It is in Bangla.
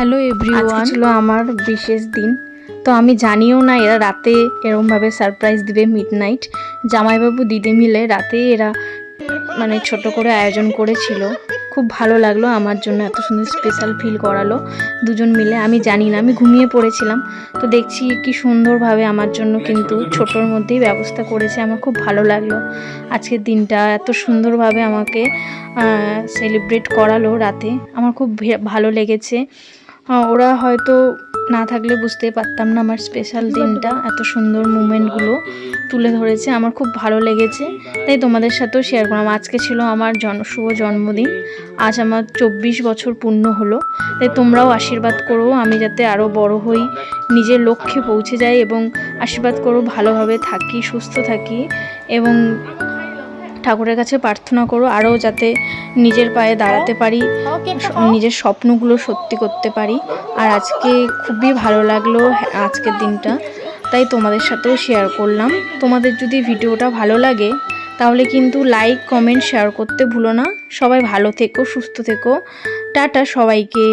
হ্যালো এভরিওয়ান, ছিল আমার বিশেষ দিন। তো আমি জানিও না এরা রাতে এরমভাবে সারপ্রাইজ দিবে মিডনাইট। জামাইবাবু দিদি মিলে রাতে এরা মানে ছোট করে আয়োজন করেছিল। খুব ভালো লাগলো আমার জন্য, এত সুন্দর স্পেশাল ফিল করালো দুজন মিলে। আমি জানি না, আমি ঘুমিয়ে পড়েছিলাম। তো দেখছি কি সুন্দরভাবে আমার জন্য কিন্তু ছোটোর মধ্যেই ব্যবস্থা করেছে। আমার খুব ভালো লাগলো আজকের দিনটা, এত সুন্দরভাবে আমাকে সেলিব্রেট করালো রাতে। আমার খুব ভালো লেগেছে। ওরা হয়তো না থাকলে বুঝতেই পারতাম না আমার স্পেশাল দিনটা। এত সুন্দর মুমেন্টগুলো তুলে ধরেছে, আমার খুব ভালো লেগেছে, তাই তোমাদের সাথেও শেয়ার করলাম। আজকে ছিল আমার শুভ জন্মদিন। আজ আমার 24 বছর পূর্ণ হলো। তাই তোমরাও আশীর্বাদ করো আমি যাতে আরও বড় হই, নিজের লক্ষ্যে পৌঁছে যাই, এবং আশীর্বাদ করো ভালোভাবে থাকি, সুস্থ থাকি, এবং ঠাকুরের কাছে প্রার্থনা করো আরও যাতে নিজের পায়ে দাঁড়াতে পারি, নিজের স্বপ্নগুলো সত্যি করতে পারি। আর আজকে খুবই ভালো লাগলো আজকের দিনটা, তাই তোমাদের সাথেও শেয়ার করলাম। তোমাদের যদি ভিডিওটা ভালো লাগে তাহলে কিন্তু লাইক, কমেন্ট, শেয়ার করতে ভুলো না। সবাই ভালো থেকো, সুস্থ থেকো। টাটা সবাইকে।